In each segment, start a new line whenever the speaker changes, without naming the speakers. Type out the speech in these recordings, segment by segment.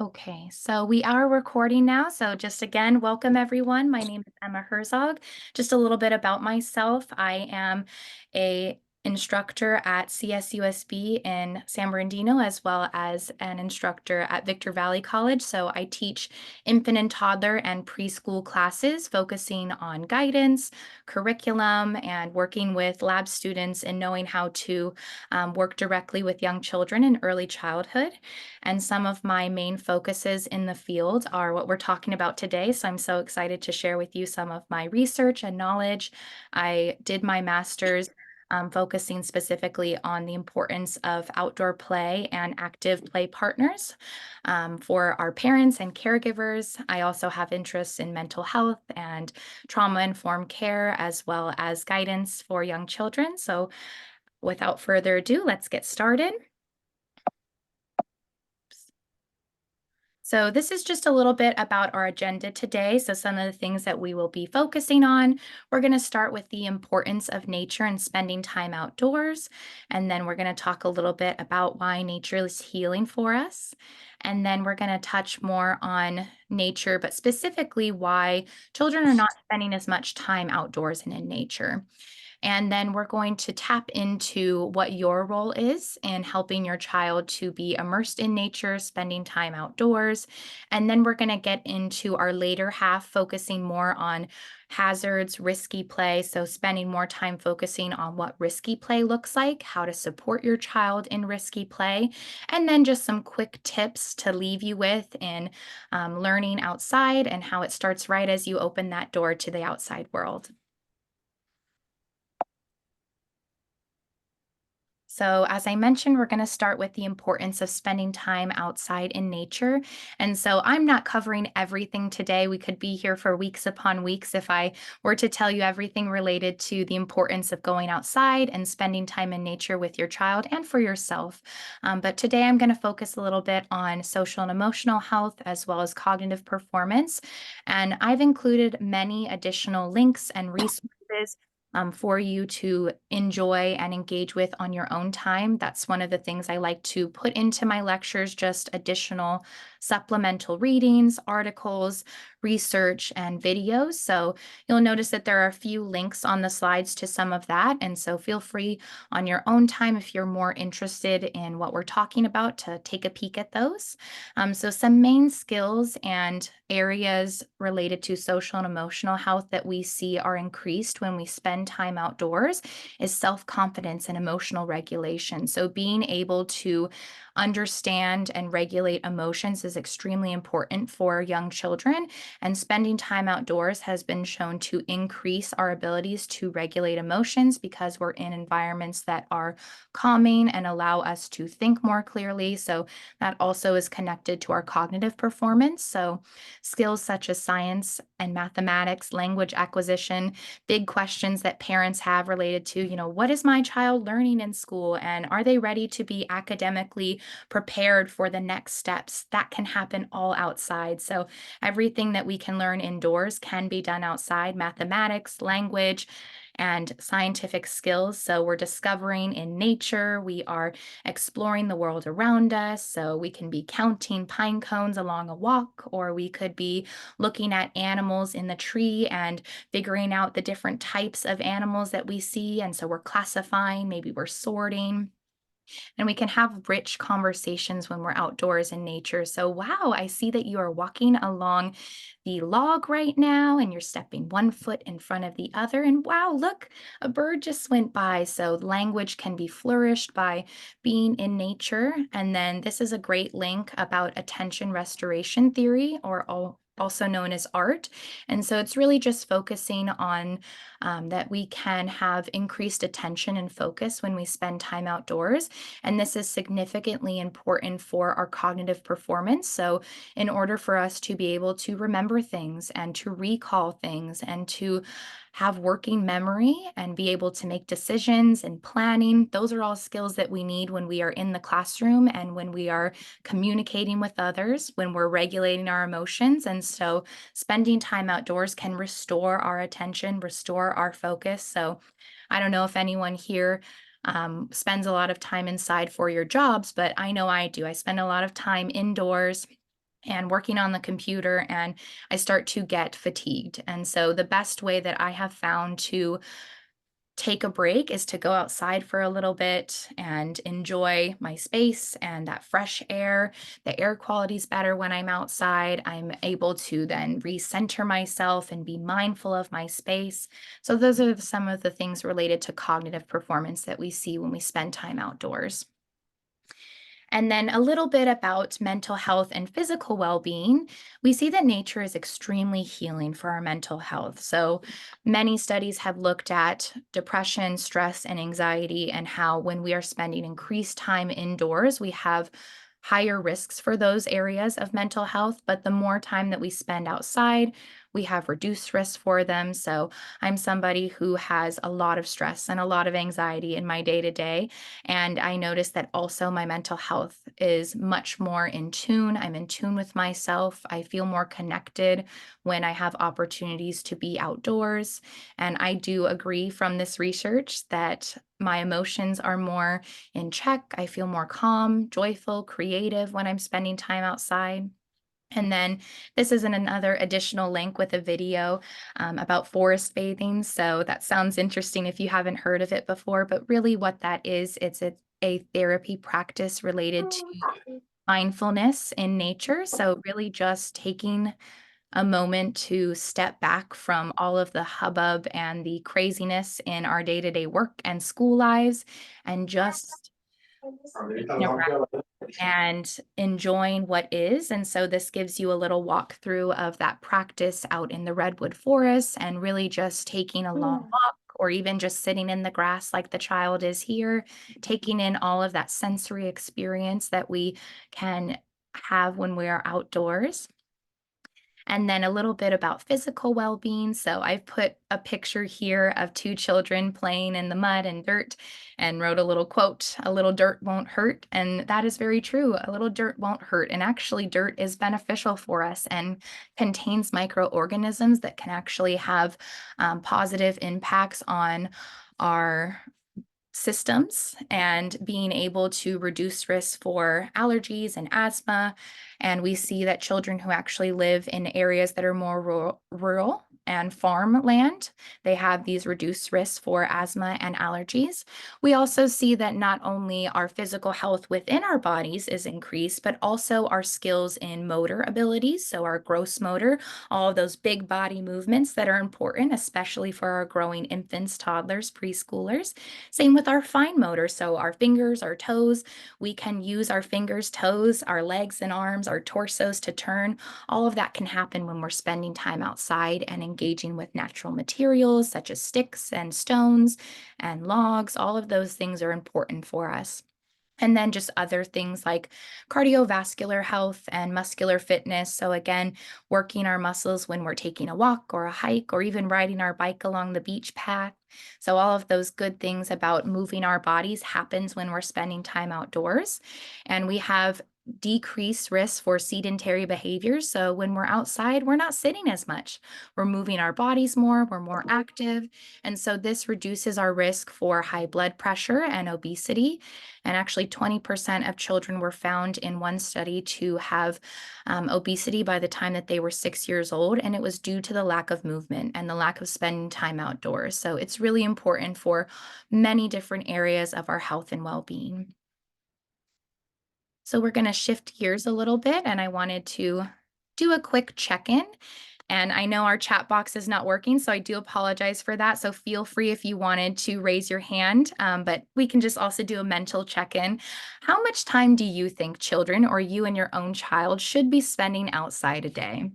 Okay, so we are recording now. So just again, welcome everyone. My name is Emma Herzog. Just a little bit about myself. I am a instructor at CSUSB in San Bernardino, as well as an instructor at Victor Valley College. So I teach infant and toddler and preschool classes, focusing on guidance, curriculum, and working with lab students and knowing how to work directly with young children in early childhood. And some of my main focuses in the field are what we're talking about today. So I'm so excited to share with you some of my research and knowledge. I did my master's focusing specifically on the importance of outdoor play and active play partners for our parents and caregivers. I also have interests in mental health and trauma-informed care, as well as guidance for young children. So without further ado, let's get started. So this is just a little bit about our agenda today. So some of the things that we will be focusing on, we're going to start with the importance of nature and spending time outdoors. And then we're going to talk a little bit about why nature is healing for us. And then we're going to touch more on nature, but specifically why children are not spending as much time outdoors and in nature. And then we're going to tap into what your role is in helping your child to be immersed in nature, spending time outdoors. And then we're going to get into our later half, focusing more on hazards, risky play. So, spending more time focusing on what risky play looks like, how to support your child in risky play, and then just some quick tips to leave you with in learning outside and how it starts right as you open that door to the outside world. So, as I mentioned, we're going to start with the importance of spending time outside in nature. And so, I'm not covering everything today. We could be here for weeks upon weeks if I were to tell you everything related to the importance of going outside and spending time in nature with your child and for yourself. But today, I'm going to focus a little bit on social and emotional health as well as cognitive performance. And I've included many additional links and resources for you to enjoy and engage with on your own time. That's one of the things I like to put into my lectures, just additional supplemental readings, articles, research, and videos. So you'll notice that there are a few links on the slides to some of that. And so feel free on your own time if you're more interested in what we're talking about to take a peek at those. So some main skills and areas related to social and emotional health that we see are increased when we spend time outdoors is self-confidence and emotional regulation. So being able to understand and regulate emotions is extremely important for young children, and spending time outdoors has been shown to increase our abilities to regulate emotions because we're in environments that are calming and allow us to think more clearly. So that also is connected to our cognitive performance. So skills such as science and mathematics, language acquisition, big questions that parents have related to, what is my child learning in school? And are they ready to be academically prepared for the next steps? That can happen all outside. So everything that we can learn indoors can be done outside: mathematics, language, and scientific skills. So we're discovering in nature, we are exploring the world around us. So we can be counting pine cones along a walk, or we could be looking at animals in the tree and figuring out the different types of animals that we see. And so we're classifying, maybe we're sorting. And we can have rich conversations when we're outdoors in nature. So, wow, I see that you are walking along the log right now and you're stepping one foot in front of the other. And wow, look, a bird just went by. So, language can be flourished by being in nature. And then this is a great link about attention restoration theory, or also known as art. And so it's really just focusing on that we can have increased attention and focus when we spend time outdoors. And this is significantly important for our cognitive performance. So, in order for us to be able to remember things and to recall things and to have working memory and be able to make decisions and planning, those are all skills that we need when we are in the classroom and when we are communicating with others, when we're regulating our emotions. And so, spending time outdoors can restore our attention, restore our focus. So, I don't know if anyone here spends a lot of time inside for your jobs, but I know I do. I spend a lot of time indoors and working on the computer, and I start to get fatigued. And so the best way that I have found to take a break is to go outside for a little bit and enjoy my space and that fresh air. The air quality is better when I'm outside. I'm able to then recenter myself and be mindful of my space. So, those are some of the things related to cognitive performance that we see when we spend time outdoors. And then a little bit about mental health and physical well being. We see that nature is extremely healing for our mental health. So, many studies have looked at depression, stress, and anxiety, and how when we are spending increased time indoors, we have higher risks for those areas of mental health. But the more time that we spend outside, we have reduced risk for them. So, I'm somebody who has a lot of stress and a lot of anxiety in my day to day. And I noticed that also my mental health is much more in tune. I'm in tune with myself. I feel more connected when I have opportunities to be outdoors. And I do agree from this research that my emotions are more in check. I feel more calm, joyful, creative when I'm spending time outside. And then this is another additional link with a video about forest bathing. So that sounds interesting if you haven't heard of it before, but really what that is, it's a therapy practice related to mindfulness in nature. So really just taking a moment to step back from all of the hubbub and the craziness in our day-to-day work and school lives and just taking a breath and enjoying what is. And so this gives you a little walkthrough of that practice out in the redwood forest and really just taking a long walk or even just sitting in the grass like the child is here, taking in all of that sensory experience that we can have when we are outdoors. And then a little bit about physical well-being. So I've put a picture here of two children playing in the mud and dirt and wrote a little quote, "A little dirt won't hurt." And that is very true. A little dirt won't hurt. And actually, dirt is beneficial for us and contains microorganisms that can actually have positive impacts on our systems and being able to reduce risk for allergies and asthma. And we see that children who actually live in areas that are more rural and farmland, they have these reduced risks for asthma and allergies. We also see that not only our physical health within our bodies is increased, but also our skills in motor abilities. So our gross motor, all of those big body movements that are important, especially for our growing infants, toddlers, preschoolers. Same with our fine motor. So our fingers, our toes, we can use our fingers, toes, our legs and arms, our torsos to turn. All of that can happen when we're spending time outside and engaging with natural materials such as sticks and stones and logs. All of those things are important for us. And then just other things like cardiovascular health and muscular fitness. So, again, working our muscles when we're taking a walk or a hike or even riding our bike along the beach path. So, all of those good things about moving our bodies happens when we're spending time outdoors. And we have decreased risk for sedentary behaviors. So, when we're outside, we're not sitting as much. We're moving our bodies more, we're more active. And so, this reduces our risk for high blood pressure and obesity. And actually, 20% of children were found in one study to have obesity by the time that they were 6 years old. And it was due to the lack of movement and the lack of spending time outdoors. So it's really important for many different areas of our health and well being. So we're going to shift gears a little bit, and I wanted to do a quick check in. And I know our chat box is not working, so I do apologize for that. So feel free if you wanted to raise your hand, but we can just also do a mental check in. How much time do you think children or you and your own child should be spending outside a day?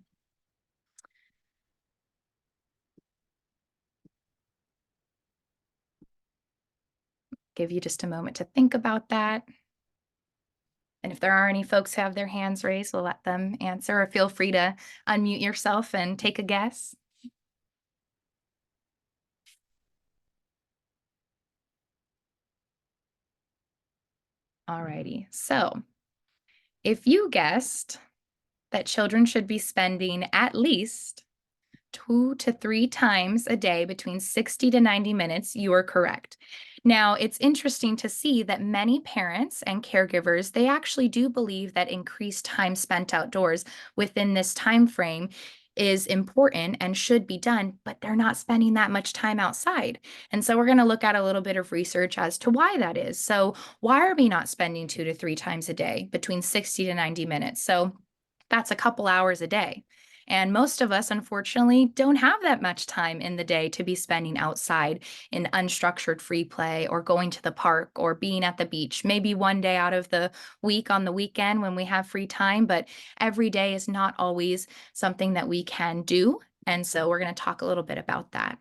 Give you just a moment to think about that. And if there are any folks who have their hands raised, we'll let them answer, or feel free to unmute yourself and take a guess. Alrighty. So if you guessed that children should be spending at least 2 to 3 times a day between 60 to 90 minutes, you are correct. Now, it's interesting to see that many parents and caregivers, they actually do believe that increased time spent outdoors within this time frame is important and should be done, but they're not spending that much time outside. And so we're going to look at a little bit of research as to why that is. So, why are we not spending 2 to 3 times a day between 60 to 90 minutes? So, that's a couple hours a day. And most of us, unfortunately, don't have that much time in the day to be spending outside in unstructured free play or going to the park or being at the beach. Maybe one day out of the week on the weekend when we have free time, but every day is not always something that we can do. And so we're going to talk a little bit about that.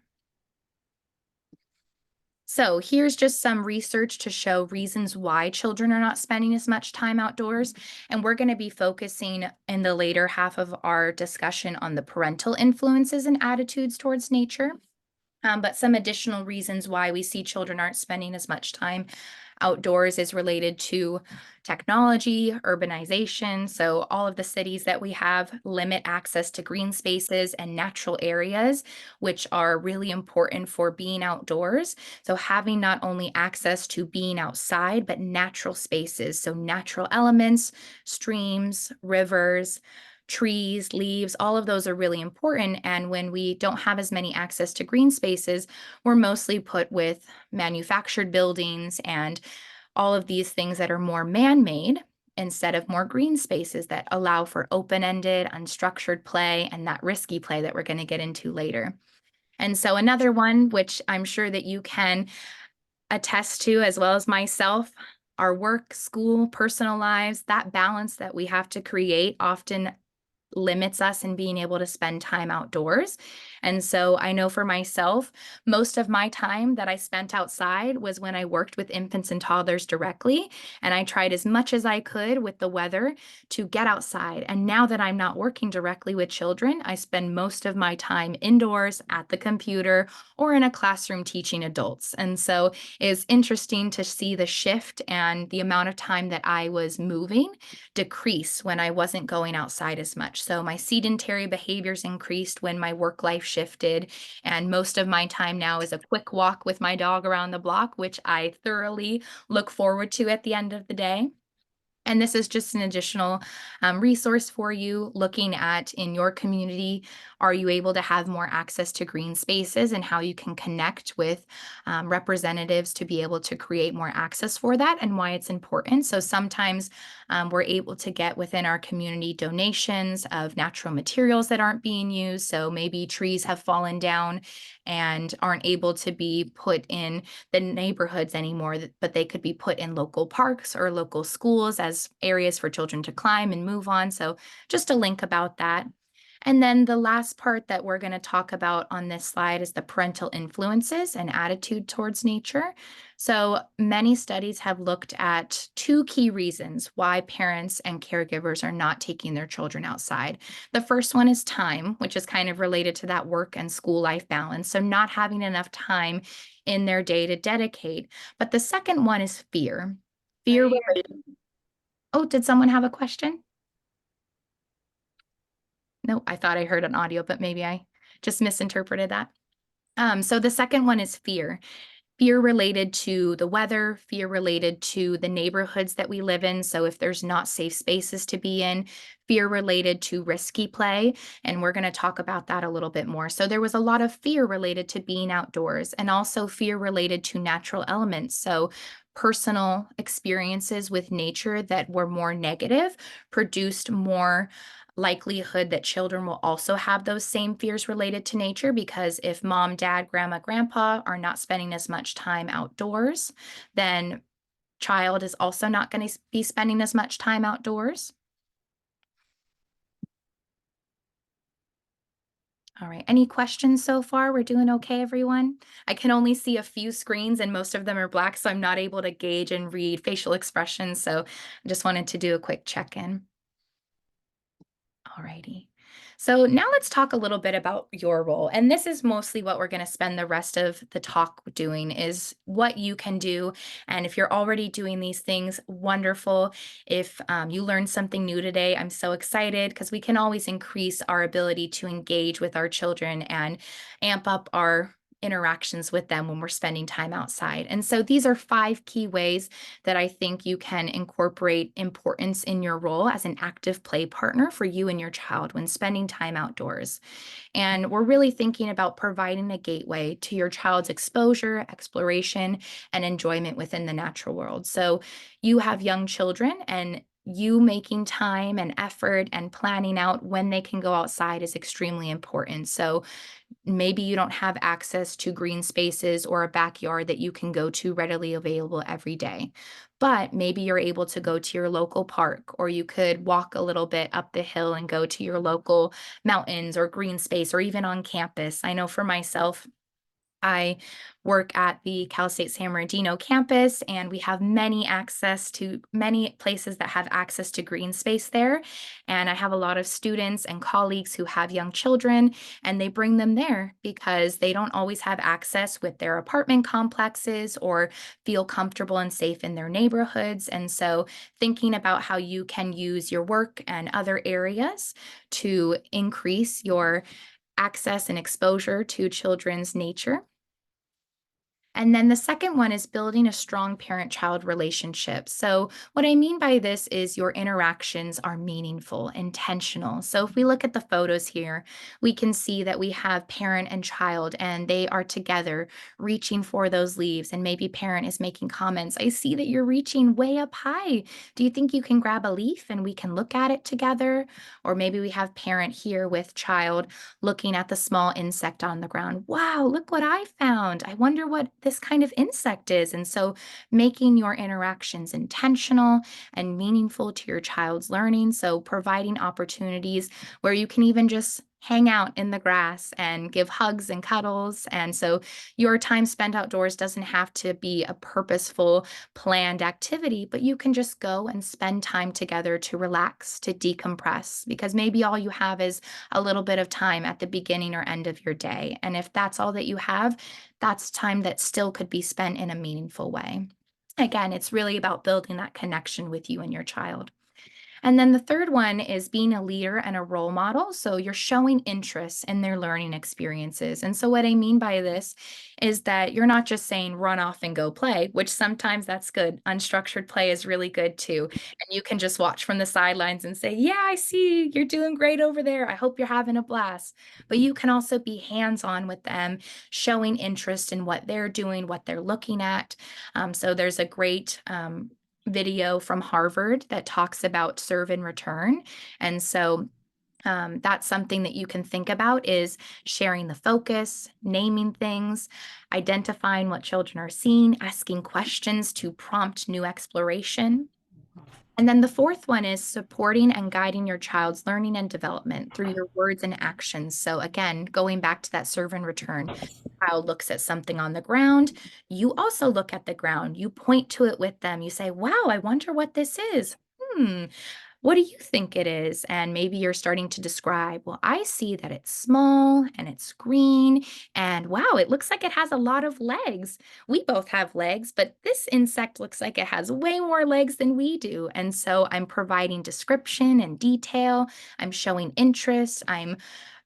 So here's just some research to show reasons why children are not spending as much time outdoors. And we're going to be focusing in the later half of our discussion on the parental influences and attitudes towards nature. But some additional reasons why we see children aren't spending as much time outdoors is related to technology, urbanization. So, all of the cities that we have limit access to green spaces and natural areas, which are really important for being outdoors. So, having not only access to being outside, but natural spaces. So, natural elements, streams, rivers, trees, leaves, all of those are really important. And when we don't have as many access to green spaces, we're mostly put with manufactured buildings and all of these things that are more man-made instead of more green spaces that allow for open-ended, unstructured play and that risky play that we're going to get into later. And so another one, which I'm sure that you can attest to as well as myself, our work, school, personal lives, that balance that we have to create often limits us in being able to spend time outdoors. And so I know for myself, most of my time that I spent outside was when I worked with infants and toddlers directly. And I tried as much as I could with the weather to get outside. And now that I'm not working directly with children, I spend most of my time indoors at the computer or in a classroom teaching adults. And so it's interesting to see the shift and the amount of time that I was moving decrease when I wasn't going outside as much. So my sedentary behaviors increased when my work life shifted. And most of my time now is a quick walk with my dog around the block, which I thoroughly look forward to at the end of the day. And this is just an additional resource for you looking at in your community. Are you able to have more access to green spaces and how you can connect with representatives to be able to create more access for that and why it's important? So sometimes we're able to get within our community donations of natural materials that aren't being used. So maybe trees have fallen down and aren't able to be put in the neighborhoods anymore, but they could be put in local parks or local schools as areas for children to climb and move on. So, just a link about that. And then the last part that we're going to talk about on this slide is the parental influences and attitude towards nature. So, many studies have looked at two key reasons why parents and caregivers are not taking their children outside. The first one is time, which is kind of related to that work and school life balance. So, not having enough time in their day to dedicate. But the second one is fear. Fear related. Oh, did someone have a question? No, I thought I heard an audio, but maybe I just misinterpreted that. So the second one is fear. Fear related to the weather, fear related to the neighborhoods that we live in. So if there's not safe spaces to be in, fear related to risky play. And we're going to talk about that a little bit more. So there was a lot of fear related to being outdoors and also fear related to natural elements. So personal experiences with nature that were more negative produced more likelihood that children will also have those same fears related to nature because if mom, dad, grandma, grandpa are not spending as much time outdoors, then child is also not going to be spending as much time outdoors. All right, any questions so far? We're doing okay, everyone? I can only see a few screens and most of them are black, so I'm not able to gauge and read facial expressions. So I just wanted to do a quick check-in. Alrighty. So now let's talk a little bit about your role. And this is mostly what we're going to spend the rest of the talk doing is what you can do. And if you're already doing these things, wonderful. If you learned something new today, I'm so excited because we can always increase our ability to engage with our children and amp up our interactions with them when we're spending time outside. And so these are five key ways that I think you can incorporate importance in your role as an active play partner for you and your child when spending time outdoors. And we're really thinking about providing a gateway to your child's exposure, exploration, and enjoyment within the natural world. So you have young children, and you making time and effort and planning out when they can go outside is extremely important. So maybe you don't have access to green spaces or a backyard that you can go to readily available every day. But maybe you're able to go to your local park, or you could walk a little bit up the hill and go to your local mountains or green space, or even on campus. I know for myself, I work at the Cal State San Bernardino campus, and we have many places that have access to green space there. And I have a lot of students and colleagues who have young children, and they bring them there because they don't always have access with their apartment complexes or feel comfortable and safe in their neighborhoods. And so, thinking about how you can use your work and other areas to increase your access and exposure to children's nature. And then the second one is building a strong parent child relationship. So, what I mean by this is your interactions are meaningful, intentional. So, if we look at the photos here, we can see that we have parent and child, and they are together reaching for those leaves. And maybe parent is making comments. I see that you're reaching way up high. Do you think you can grab a leaf and we can look at it together? Or maybe we have parent here with child looking at the small insect on the ground. Wow, look what I found. I wonder what this kind of insect is. And so making your interactions intentional and meaningful to your child's learning. So providing opportunities where you can even just hang out in the grass and give hugs and cuddles. And so your time spent outdoors doesn't have to be a purposeful, planned activity, but you can just go and spend time together to relax, to decompress, because maybe all you have is a little bit of time at the beginning or end of your day. And if that's all that you have, that's time that still could be spent in a meaningful way. Again, it's really about building that connection with you and your child. And then the third one is being a leader and a role model. So you're showing interest in their learning experiences. And so what I mean by this is that you're not just saying run off and go play, which sometimes that's good. Unstructured play is really good too. And you can just watch from the sidelines and say, yeah, I see you're doing great over there. I hope you're having a blast. But you can also be hands on with them, showing interest in what they're doing, what they're looking at. So there's a great video from Harvard that talks about serve and return. And so that's something that you can think about is sharing the focus, naming things, identifying what children are seeing, asking questions to prompt new exploration. And then the fourth one is supporting and guiding your child's learning and development through your words and actions. So again, going back to that serve and return, child looks at something on the ground, you also look at the ground. You point to it with them. You say, wow, I wonder what this is. Hmm, what do you think it is? And maybe you're starting to describe, well, I see that it's small and it's green, and wow, it looks like it has a lot of legs. We both have legs, but this insect looks like it has way more legs than we do. And so I'm providing description and detail. I'm showing interest. I'm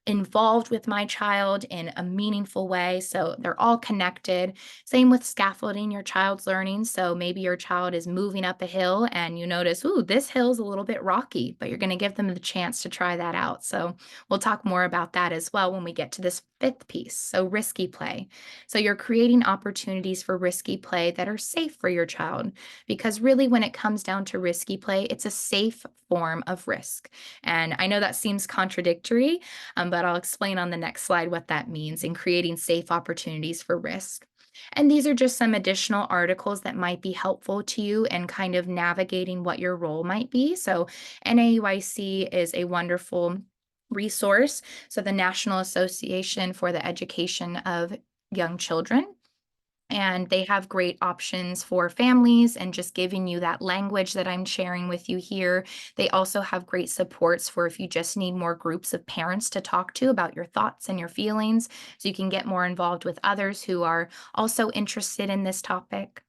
involved with my child in a meaningful way. So they're all connected. Same with scaffolding your child's learning. So maybe your child is moving up a hill and you notice, ooh, this hill's a little bit rocky, but you're going to give them the chance to try that out. So we'll talk more about that as well when we get to this fifth piece. So risky play. So you're creating opportunities for risky play that are safe for your child. Because really, when it comes down to risky play, it's a safe form of risk. And I know that seems contradictory, but I'll explain on the next slide what that means in creating safe opportunities for risk. And these are just some additional articles that might be helpful to you and kind of navigating what your role might be. So, NAUIC is a wonderful resource. So, the National Association for the Education of Young Children, and they have great options for families and just giving you that language that I'm sharing with you here. They also have great supports for if you just need more groups of parents to talk to about your thoughts and your feelings, so you can get more involved with others who are also interested in this topic.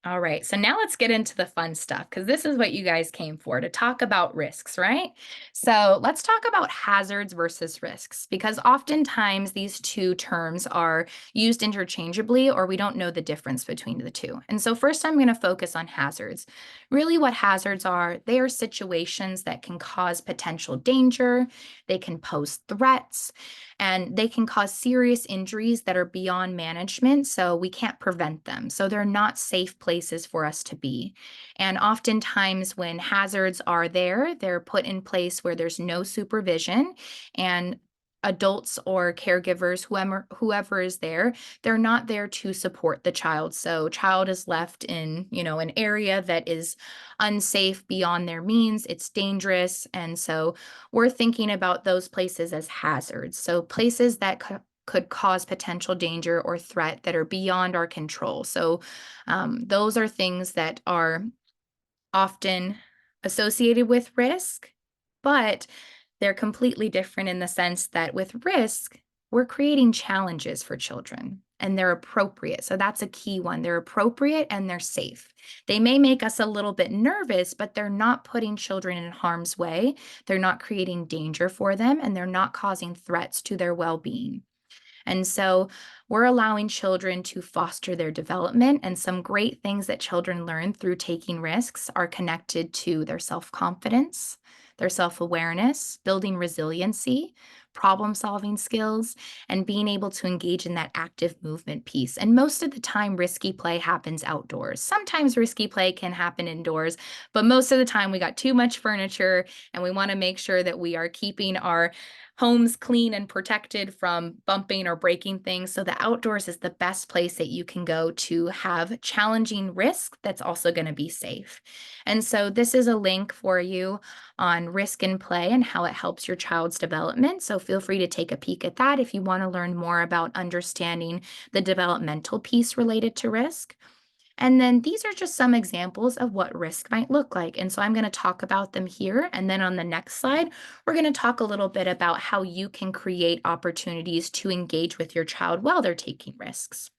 All right, so now let's get into the fun stuff because this is what you guys came for to talk about risks, right? So let's talk about hazards versus risks because oftentimes these two terms are used interchangeably or we don't know the difference between the two. And so, first, I'm going to focus on hazards. Really, what hazards are, they are situations that can cause potential danger, they can pose threats, and they can cause serious injuries that are beyond management, so we can't prevent them. So they're not safe places for us to be. And oftentimes, when hazards are there, they're put in place where there's no supervision and adults or caregivers, whoever is there, they're not there to support the child. So child is left in, an area that is unsafe beyond their means. It's dangerous. And so we're thinking about those places as hazards. So places that could cause potential danger or threat that are beyond our control. So those are things that are often associated with risk, but they're completely different in the sense that with risk, we're creating challenges for children and they're appropriate. So that's a key one. They're appropriate and they're safe. They may make us a little bit nervous, but they're not putting children in harm's way. They're not creating danger for them and they're not causing threats to their well being. And so we're allowing children to foster their development. And some great things that children learn through taking risks are connected to their self confidence, their self awareness, building resiliency, problem solving skills, and being able to engage in that active movement piece. And most of the time, risky play happens outdoors. Sometimes risky play can happen indoors, but most of the time, we got too much furniture and we want to make sure that we are keeping our homes clean and protected from bumping or breaking things. So the outdoors is the best place that you can go to have challenging risk that's also going to be safe. And so this is a link for you on risk and play and how it helps your child's development. So feel free to take a peek at that if you want to learn more about understanding the developmental piece related to risk. And then these are just some examples of what risk might look like. And so I'm going to talk about them here. And then on the next slide, we're going to talk a little bit about how you can create opportunities to engage with your child while they're taking risks.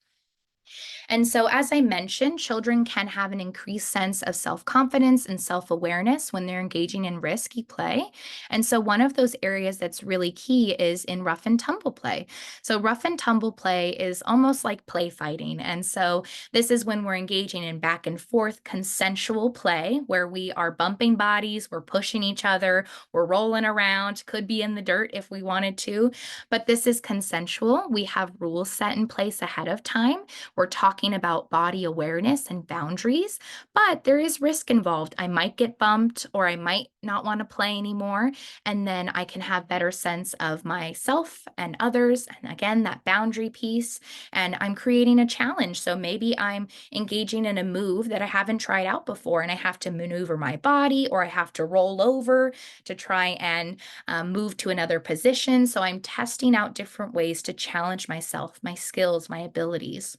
And so, as I mentioned, children can have an increased sense of self confidence and self awareness when they're engaging in risky play. And so, one of those areas that's really key is in rough and tumble play. So, rough and tumble play is almost like play fighting. And so, this is when we're engaging in back and forth consensual play where we are bumping bodies, we're pushing each other, we're rolling around, could be in the dirt if we wanted to. But this is consensual. We have rules set in place ahead of time. We're talking about body awareness and boundaries, but there is risk involved. I might get bumped or I might not want to play anymore. And then I can have better sense of myself and others. And again, that boundary piece. And I'm creating a challenge. So maybe I'm engaging in a move that I haven't tried out before and I have to maneuver my body or I have to roll over to try and move to another position. So I'm testing out different ways to challenge myself, my skills, my abilities.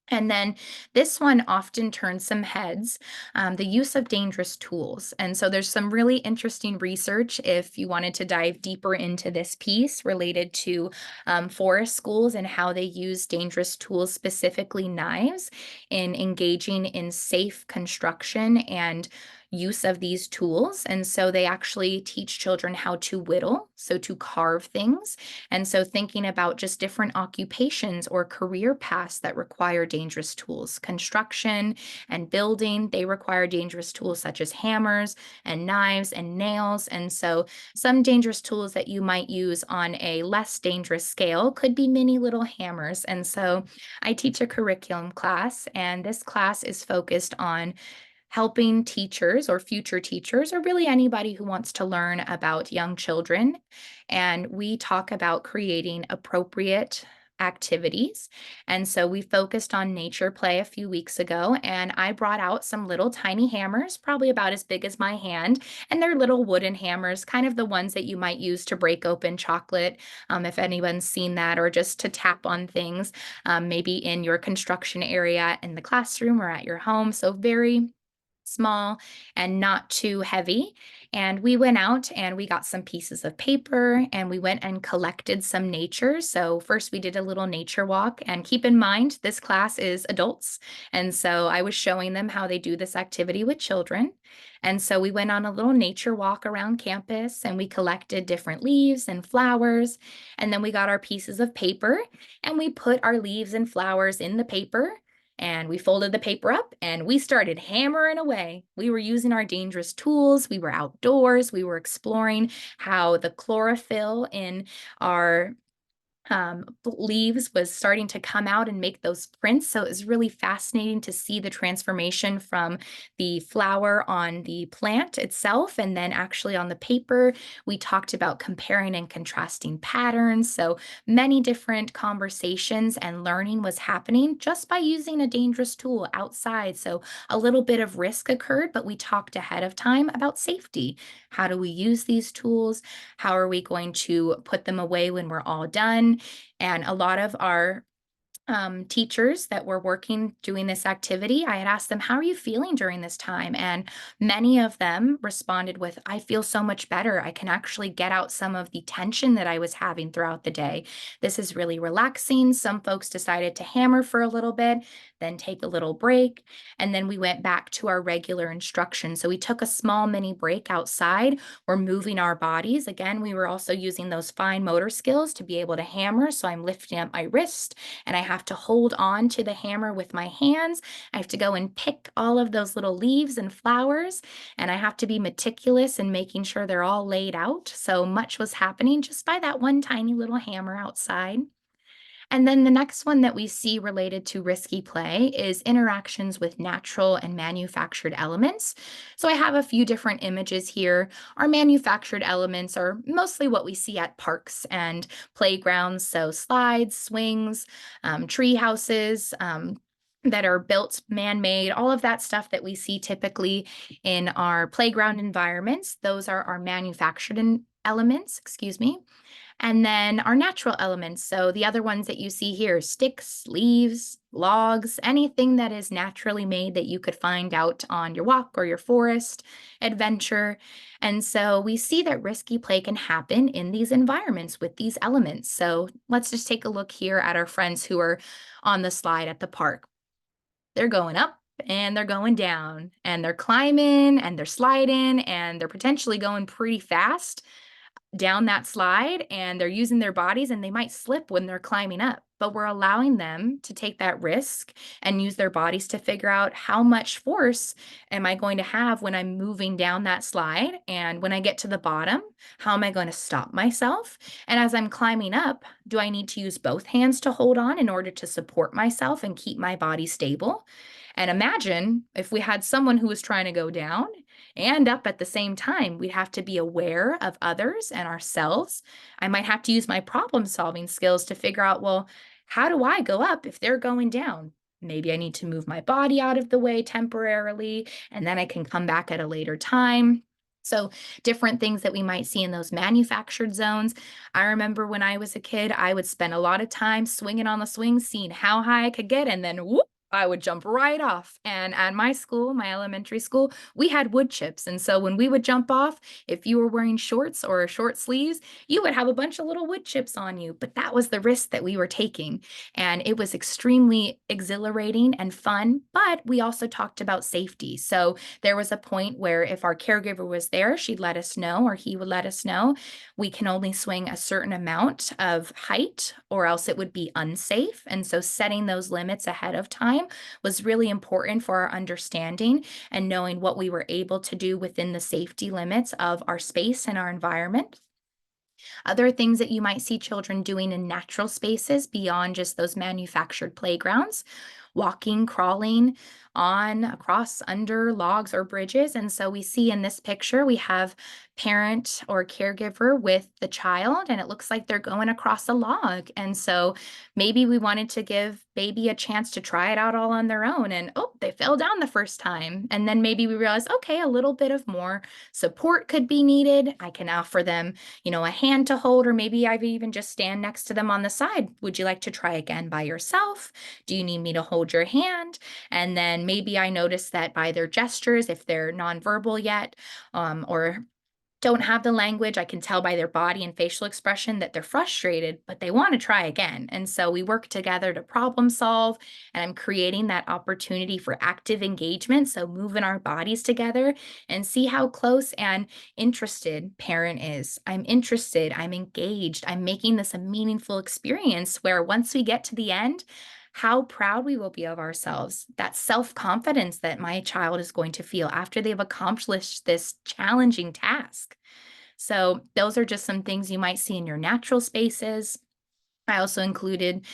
And then this one often turns some heads, the use of dangerous tools. And so there's some really interesting research if you wanted to dive deeper into this piece related to forest schools and how they use dangerous tools, specifically knives, in engaging in safe construction and use of these tools. And so they actually teach children how to whittle, so to carve things, and so thinking about just different occupations or career paths that require dangerous tools, construction and building, they require dangerous tools such as hammers and knives and nails. And so some dangerous tools that you might use on a less dangerous scale could be mini little hammers. And so I teach a curriculum class, and this class is focused on helping teachers or future teachers, or really anybody who wants to learn about young children. And we talk about creating appropriate activities. And so we focused on nature play a few weeks ago, and I brought out some little tiny hammers, probably about as big as my hand. And they're little wooden hammers, kind of the ones that you might use to break open chocolate, if anyone's seen that, or just to tap on things, maybe in your construction area in the classroom or at your home. So very small and not too heavy. And we went out and we got some pieces of paper and we went and collected some nature. So, first, we did a little nature walk. And keep in mind, this class is adults. And so, I was showing them how they do this activity with children. And so, we went on a little nature walk around campus and we collected different leaves and flowers. And then we got our pieces of paper and we put our leaves and flowers in the paper and we folded the paper up and we started hammering away. We were using our dangerous tools. We were outdoors. We were exploring how the chlorophyll in our leaves was starting to come out and make those prints. So it was really fascinating to see the transformation from the flower on the plant itself and then actually on the paper. We talked about comparing and contrasting patterns. So many different conversations and learning was happening just by using a dangerous tool outside. So a little bit of risk occurred, but we talked ahead of time about safety. How do we use these tools? How are we going to put them away when we're all done? And a lot of our teachers that were working doing this activity, I had asked them, "How are you feeling during this time?" And many of them responded with, "I feel so much better. I can actually get out some of the tension that I was having throughout the day. This is really relaxing." Some folks decided to hammer for a little bit, then take a little break, and then we went back to our regular instruction. So we took a small mini break outside. We're moving our bodies. Again, we were also using those fine motor skills to be able to hammer. So I'm lifting up my wrist and I have to hold on to the hammer with my hands. I have to go and pick all of those little leaves and flowers, and I have to be meticulous in making sure they're all laid out. So much was happening just by that one tiny little hammer outside. And then the next one that we see related to risky play is interactions with natural and manufactured elements. So I have a few different images here. Our manufactured elements are mostly what we see at parks and playgrounds. So slides, swings, tree houses. That are built man-made, all of that stuff that we see typically in our playground environments. Those are our manufactured elements, excuse me. And then our natural elements. So the other ones that you see here, sticks, leaves, logs, anything that is naturally made that you could find out on your walk or your forest adventure. And so we see that risky play can happen in these environments with these elements. So let's just take a look here at our friends who are on the slide at the park. They're going up and they're going down and they're climbing and they're sliding and they're potentially going pretty fast down that slide and they're using their bodies and they might slip when they're climbing up, but we're allowing them to take that risk and use their bodies to figure out how much force am I going to have when I'm moving down that slide, and when I get to the bottom, how am I going to stop myself? And as I'm climbing up, do I need to use both hands to hold on in order to support myself and keep my body stable? And imagine if we had someone who was trying to go down and up at the same time. We'd have to be aware of others and ourselves. I might have to use my problem solving skills to figure out, well, how do I go up if they're going down? Maybe I need to move my body out of the way temporarily, and then I can come back at a later time. So, different things that we might see in those manufactured zones. I remember when I was a kid, I would spend a lot of time swinging on the swings, seeing how high I could get, and then whoop, I would jump right off. And at my school, my elementary school, we had wood chips. And so when we would jump off, if you were wearing shorts or short sleeves, you would have a bunch of little wood chips on you. But that was the risk that we were taking. And it was extremely exhilarating and fun. But we also talked about safety. So there was a point where if our caregiver was there, she'd let us know, or he would let us know, we can only swing a certain amount of height or else it would be unsafe. And so setting those limits ahead of time was really important for our understanding and knowing what we were able to do within the safety limits of our space and our environment. Other things that you might see children doing in natural spaces beyond just those manufactured playgrounds: walking, crawling on, across, under logs or bridges. And so we see in this picture, we have parent or caregiver with the child, and it looks like they're going across a log. And so maybe we wanted to give baby a chance to try it out all on their own. And oh, they fell down the first time. And then maybe we realized, okay, a little bit of more support could be needed. I can offer them, a hand to hold, or maybe I've even just stand next to them on the side. Would you like to try again by yourself? Do you need me to hold your hand? And then And maybe I notice that by their gestures, if they're nonverbal yet, or don't have the language. I can tell by their body and facial expression that they're frustrated, but they want to try again. And so we work together to problem solve, and I'm creating that opportunity for active engagement. So moving our bodies together and see how close and interested parent is. I'm interested, I'm engaged, I'm making this a meaningful experience where once we get to the end, how proud we will be of ourselves, that self confidence that my child is going to feel after they've accomplished this challenging task. So, those are just some things you might see in your natural spaces. I also included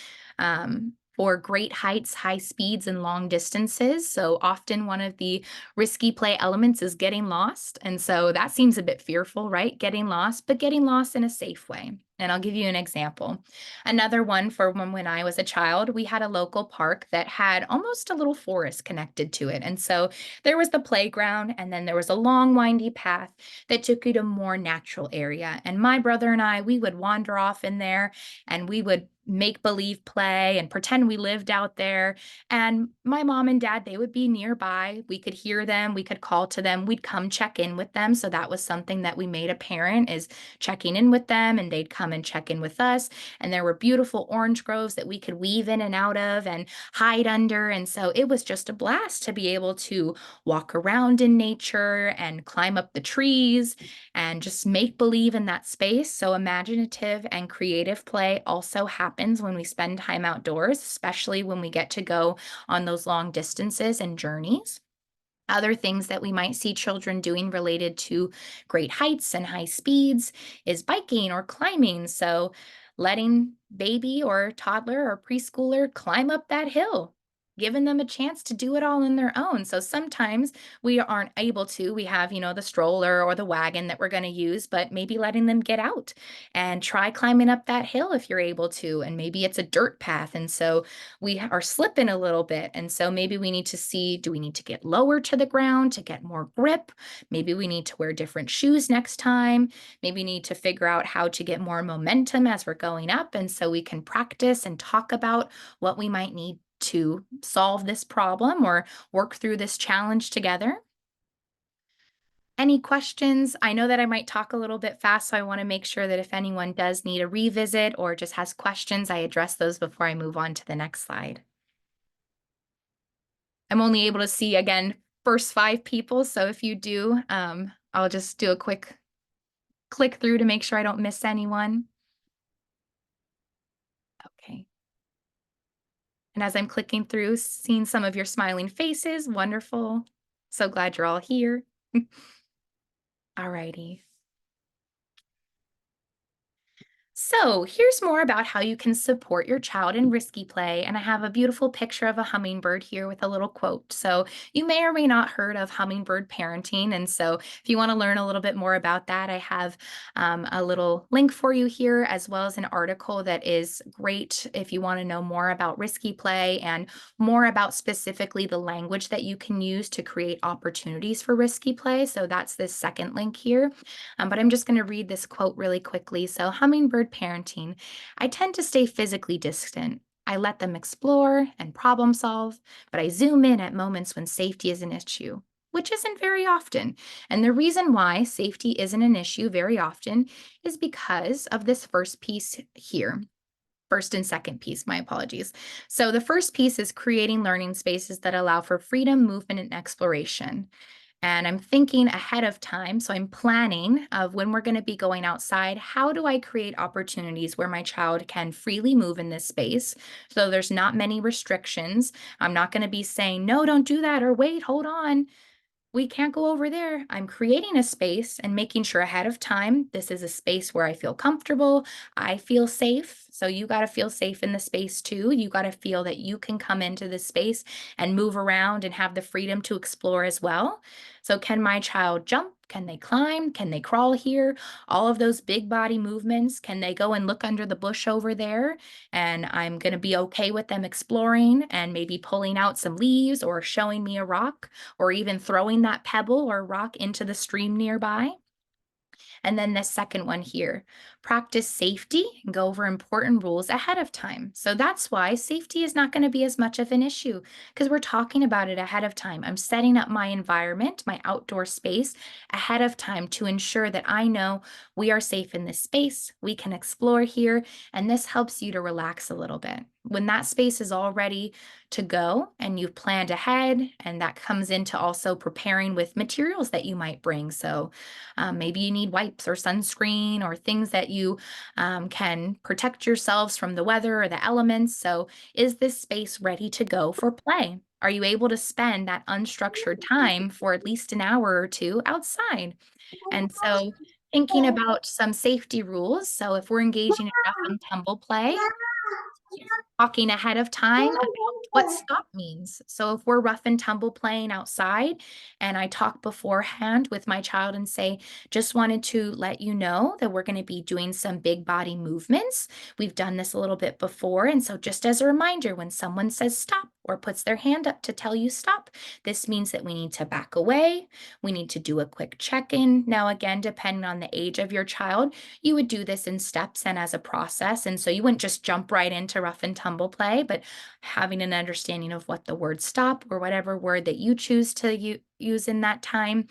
for great heights, high speeds, and long distances. So often one of the risky play elements is getting lost. And so that seems a bit fearful, right? Getting lost, but getting lost in a safe way. And I'll give you an example. Another one for when I was a child, we had a local park that had almost a little forest connected to it. And so there was the playground, and then there was a long, windy path that took you to more natural area. And my brother and I, we would wander off in there and we would make believe play and pretend we lived out there. And my mom and dad, they would be nearby. We could hear them, we could call to them, we'd come check in with them. So that was something that we made apparent, is checking in with them, and they'd come and check in with us. And there were beautiful orange groves that we could weave in and out of and hide under. And so it was just a blast to be able to walk around in nature and climb up the trees and just make believe in that space. So, imaginative and creative play also happens when we spend time outdoors, especially when we get to go on those long distances and journeys. Other things that we might see children doing related to great heights and high speeds is biking or climbing. So, letting baby or toddler or preschooler climb up that hill, giving them a chance to do it all on their own. So, sometimes we aren't able to. We have, the stroller or the wagon that we're going to use, but maybe letting them get out and try climbing up that hill if you're able to. And maybe it's a dirt path. And so we are slipping a little bit. And so maybe we need to see, do we need to get lower to the ground to get more grip? Maybe we need to wear different shoes next time. Maybe we need to figure out how to get more momentum as we're going up. And so we can practice and talk about what we might need to solve this problem or work through this challenge together. Any questions? I know that I might talk a little bit fast, so I want to make sure that if anyone does need a revisit or just has questions, I address those before I move on to the next slide. I'm only able to see, again, first 5 people, so if you do, I'll just do a quick click through to make sure I don't miss anyone. Okay. And as I'm clicking through, seeing some of your smiling faces, wonderful. So glad you're all here. Alrighty. So, here's more about how you can support your child in risky play. And I have a beautiful picture of a hummingbird here with a little quote. So, you may or may not heard of hummingbird parenting. And so, if you want to learn a little bit more about that, I have a little link for you here, as well as an article that is great if you want to know more about risky play and more about specifically the language that you can use to create opportunities for risky play. So, that's this second link here. But I'm just going to read this quote really quickly. So, hummingbird parenting, I tend to stay physically distant. I let them explore and problem solve, but I zoom in at moments when safety is an issue, which isn't very often. And the reason why safety isn't an issue very often is because of this first piece here. First and second piece, my apologies. So, the first piece is creating learning spaces that allow for freedom, movement, and exploration. And I'm thinking ahead of time. So I'm planning of when we're going to be going outside. How do I create opportunities where my child can freely move in this space? So there's not many restrictions. I'm not going to be saying, no, don't do that, or wait, hold on, we can't go over there. I'm creating a space and making sure ahead of time this is a space where I feel comfortable, I feel safe. So you got to feel safe in the space too. You got to feel that you can come into this space and move around and have the freedom to explore as well. So, can my child jump? Can they climb? Can they crawl here? All of those big body movements. Can they go and look under the bush over there? And I'm going to be okay with them exploring and maybe pulling out some leaves or showing me a rock or even throwing that pebble or rock into the stream nearby. And then the second one here, practice safety and go over important rules ahead of time. So that's why safety is not going to be as much of an issue because we're talking about it ahead of time. I'm setting up my environment, my outdoor space ahead of time to ensure that I know we are safe in this space, we can explore here, and this helps you to relax a little bit. When that space is all ready to go and you've planned ahead, and that comes into also preparing with materials that you might bring. So maybe you need wipes or sunscreen or things that you can protect yourselves from the weather or the elements. So, is this space ready to go for play? Are you able to spend that unstructured time for at least an hour or two outside? And so, thinking about some safety rules. So, if we're engaging in rough and tumble play, talking ahead of time about what stop means. So if we're rough and tumble playing outside and I talk beforehand with my child and say, just wanted to let you know that we're going to be doing some big body movements. We've done this a little bit before. And so just as a reminder, when someone says stop or puts their hand up to tell you stop, this means that we need to back away. We need to do a quick check-in. Now, again, depending on the age of your child, you would do this in steps and as a process. And so you wouldn't just jump right into rough and tumble play, but having an understanding of what the word stop or whatever word that you choose to use in that time,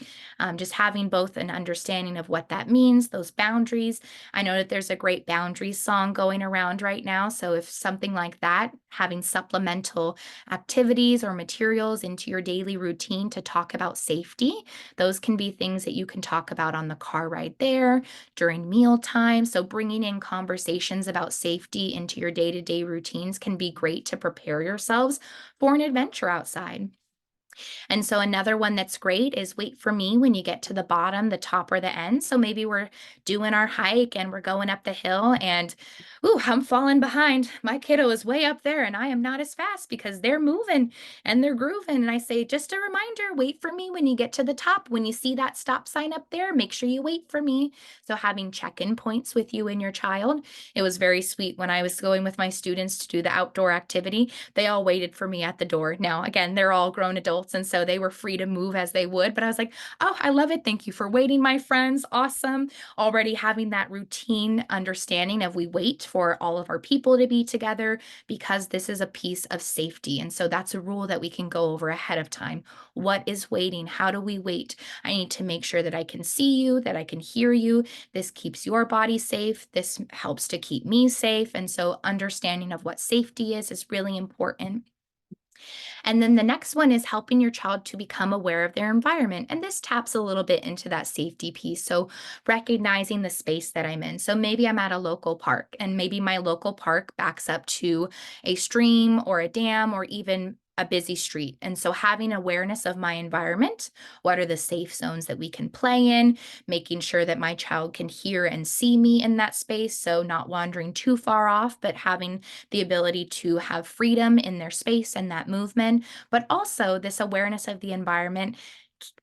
just having both an understanding of what that means, those boundaries. I know that there's a great boundaries song going around right now. So if something like that, having supplemental activities or materials into your daily routine to talk about safety, those can be things that you can talk about on the car ride there during mealtime. So, bringing in conversations about safety into your day to day routines can be great to prepare yourselves for an adventure outside. And so another one that's great is wait for me when you get to the bottom, the top, or the end. So maybe we're doing our hike and we're going up the hill and, ooh, I'm falling behind. My kiddo is way up there and I am not as fast because they're moving and they're grooving. And I say, just a reminder, wait for me when you get to the top. When you see that stop sign up there, make sure you wait for me. So having check-in points with you and your child. It was very sweet when I was going with my students to do the outdoor activity. They all waited for me at the door. Now, again, they're all grown adults, and so they were free to move as they would. But I was like, oh, I love it. Thank you for waiting, my friends. Awesome. Already having that routine understanding of we wait for all of our people to be together because this is a piece of safety. And so that's a rule that we can go over ahead of time. What is waiting? How do we wait? I need to make sure that I can see you, that I can hear you. This keeps your body safe. This helps to keep me safe. And so understanding of what safety is really important. And then the next one is helping your child to become aware of their environment. And this taps a little bit into that safety piece. So recognizing the space that I'm in. So maybe I'm at a local park and maybe my local park backs up to a stream or a dam or even a busy street. And so having awareness of my environment, what are the safe zones that we can play in, making sure that my child can hear and see me in that space. So not wandering too far off, but having the ability to have freedom in their space and that movement, but also this awareness of the environment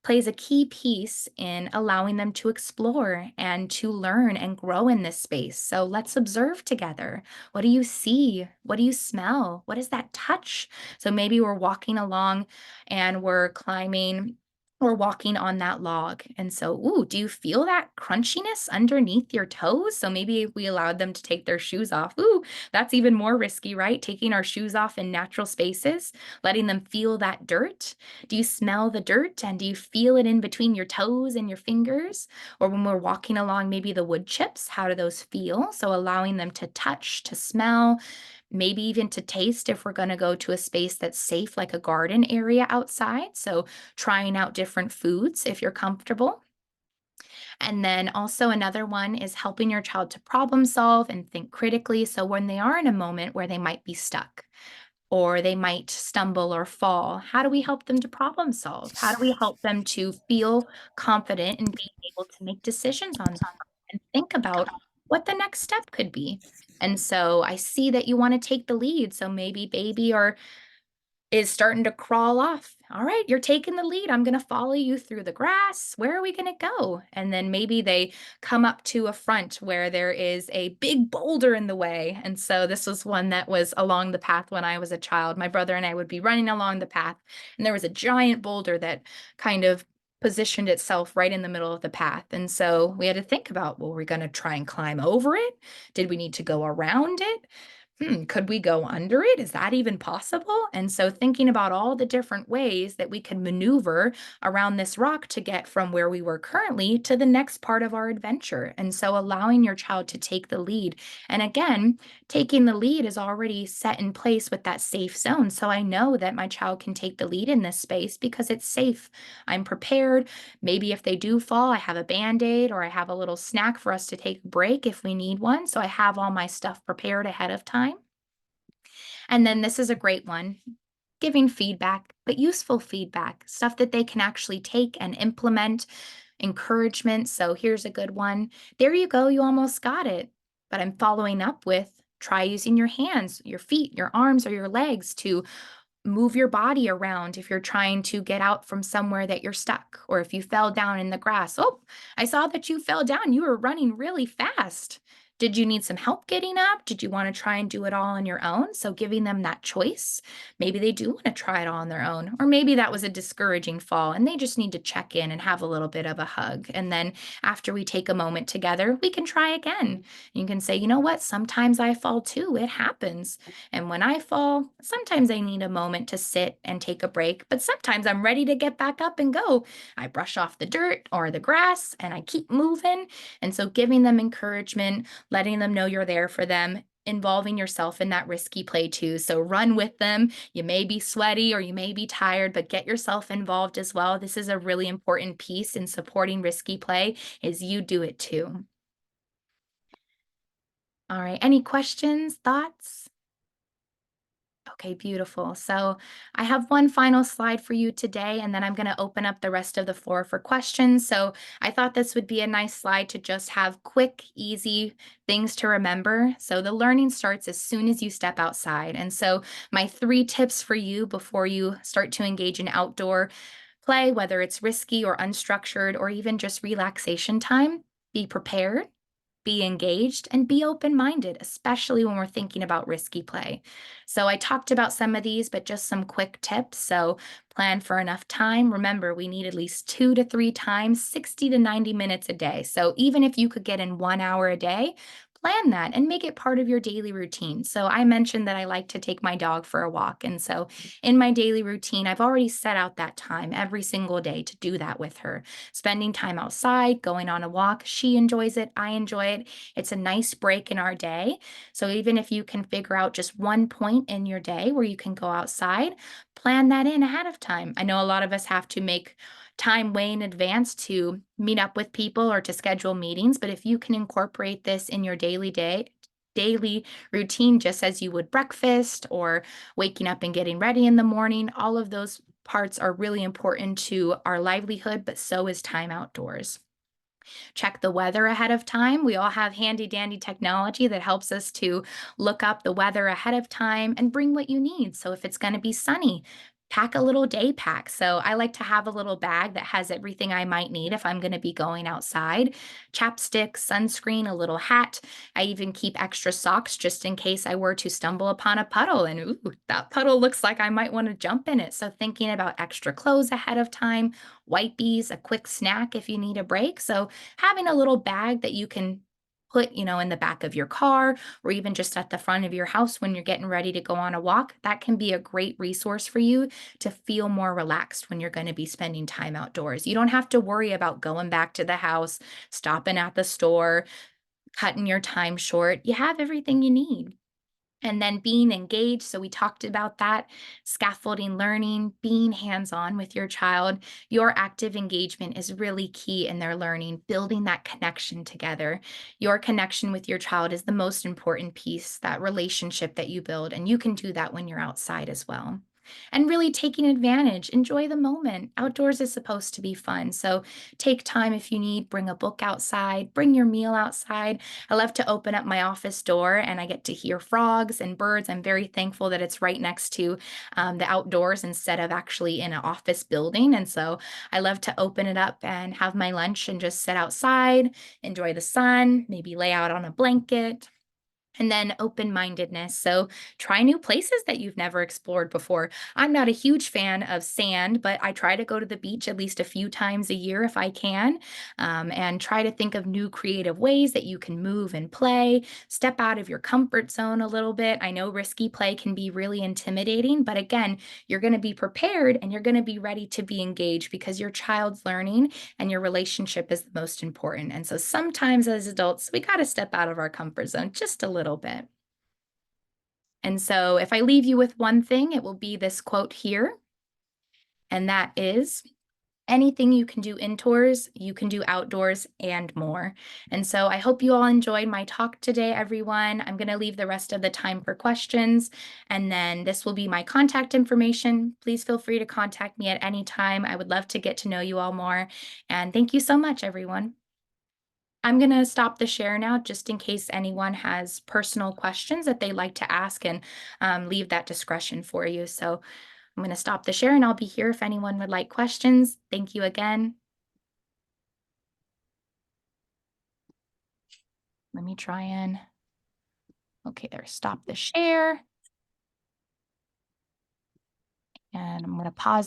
plays a key piece in allowing them to explore and to learn and grow in this space. So let's observe together. What do you see? What do you smell? What is that touch? So maybe we're walking along and we're climbing or walking on that log. And so, ooh, do you feel that crunchiness underneath your toes? So maybe if we allowed them to take their shoes off. Ooh, that's even more risky, right? Taking our shoes off in natural spaces, letting them feel that dirt. Do you smell the dirt and do you feel it in between your toes and your fingers? Or when we're walking along maybe the wood chips, how do those feel? So allowing them to touch, to smell, maybe even to taste if we're going to go to a space that's safe, like a garden area outside. So trying out different foods if you're comfortable. And then also another one is helping your child to problem solve and think critically. So when they are in a moment where they might be stuck, or they might stumble or fall. How do we help them to problem solve? How do we help them to feel confident in being able to make decisions on and think about what the next step could be? And so I see that you want to take the lead. So maybe baby or is starting to crawl off. All right, you're taking the lead. I'm going to follow you through the grass. Where are we going to go? And then maybe they come up to a front where there is a big boulder in the way. And so this was one that was along the path when I was a child. My brother and I would be running along the path, and there was a giant boulder that kind of positioned itself right in the middle of the path. And so we had to think about, well, we're going to try and climb over it? Did we need to go around it? Could we go under it? Is that even possible? And so thinking about all the different ways that we can maneuver around this rock to get from where we were currently to the next part of our adventure. And so allowing your child to take the lead. And again, taking the lead is already set in place with that safe zone. So I know that my child can take the lead in this space because it's safe. I'm prepared. Maybe if they do fall, I have a band-aid or I have a little snack for us to take a break if we need one. So I have all my stuff prepared ahead of time. And then this is a great one, giving feedback, but useful feedback, stuff that they can actually take and implement, encouragement. So here's a good one. There you go, you almost got it. But I'm following up with try using your hands, your feet, your arms, or your legs to move your body around if you're trying to get out from somewhere that you're stuck, or if you fell down in the grass. Oh, I saw that you fell down. You were running really fast. Did you need some help getting up? Did you want to try and do it all on your own? So giving them that choice. Maybe they do want to try it all on their own, or maybe that was a discouraging fall and they just need to check in and have a little bit of a hug. And then after we take a moment together, we can try again. You can say, you know what? Sometimes I fall too. It happens. And when I fall, sometimes I need a moment to sit and take a break, but sometimes I'm ready to get back up and go. I brush off the dirt or the grass and I keep moving. And so giving them encouragement, letting them know you're there for them, involving yourself in that risky play too. So run with them. You may be sweaty or you may be tired, but get yourself involved as well. This is a really important piece in supporting risky play is you do it too. All right, any questions, thoughts? Okay, beautiful. So I have one final slide for you today, and then I'm going to open up the rest of the floor for questions. So I thought this would be a nice slide to just have quick, easy things to remember. So the learning starts as soon as you step outside. And so my 3 tips for you before you start to engage in outdoor play, whether it's risky or unstructured or even just relaxation time, be prepared, be engaged, and be open minded, especially when we're thinking about risky play. So, I talked about some of these, but just some quick tips. So, plan for enough time. Remember, we need at least 2 to 3 times, 60 to 90 minutes a day. So, even if you could get in 1 hour a day, plan that and make it part of your daily routine. So, I mentioned that I like to take my dog for a walk. And so, in my daily routine, I've already set out that time every single day to do that with her. Spending time outside, going on a walk. She enjoys it. I enjoy it. It's a nice break in our day. So even if you can figure out just one point in your day where you can go outside, plan that in ahead of time. I know a lot of us have to make time way in advance to meet up with people or to schedule meetings, but if you can incorporate this in your daily routine just as you would breakfast or waking up and getting ready in the morning, all of those parts are really important to our livelihood, but so is time outdoors. Check the weather ahead of time. We all have handy dandy technology that helps us to look up the weather ahead of time and bring what you need. So if it's going to be sunny, pack a little day pack. So I like to have a little bag that has everything I might need if I'm going to be going outside. Chapstick, sunscreen, a little hat. I even keep extra socks just in case I were to stumble upon a puddle and ooh, that puddle looks like I might want to jump in it. So thinking about extra clothes ahead of time, wipies, a quick snack if you need a break. So having a little bag that you can put, in the back of your car or even just at the front of your house when you're getting ready to go on a walk, that can be a great resource for you to feel more relaxed when you're going to be spending time outdoors. You don't have to worry about going back to the house, stopping at the store, cutting your time short. You have everything you need. And then being engaged. So we talked about that, scaffolding learning, being hands on with your child. Your active engagement is really key in their learning, building that connection together. Your connection with your child is the most important piece, that relationship that you build. And you can do that when you're outside as well. And really taking advantage, enjoy the moment. Outdoors is supposed to be fun. So take time if you need, bring a book outside, bring your meal outside. I love to open up my office door and I get to hear frogs and birds. I'm very thankful that it's right next to the outdoors instead of actually in an office building. And so I love to open it up and have my lunch and just sit outside, enjoy the sun, maybe lay out on a blanket And then open mindedness. So try new places that you've never explored before. I'm not a huge fan of sand, but I try to go to the beach at least a few times a year if I can, and try to think of new creative ways that you can move and play. Step out of your comfort zone a little bit. I know risky play can be really intimidating, but again, you're going to be prepared and you're going to be ready to be engaged because your child's learning and your relationship is the most important. And so sometimes as adults, we got to step out of our comfort zone just a little bit. And so if I leave you with one thing, it will be this quote here, and that is, anything you can do indoors, you can do outdoors and more. And so I hope you all enjoyed my talk today, everyone. I'm going to leave the rest of the time for questions, and then this will be my contact information. Please feel free to contact me at any time. I would love to get to know you all more. And thank you so much, everyone. I'm going to stop the share now just in case anyone has personal questions that they'd like to ask, and leave that discretion for you. So I'm going to stop the share and I'll be here if anyone would like questions. Thank you again. Let me try and, okay, there, stop the share. And I'm going to pause the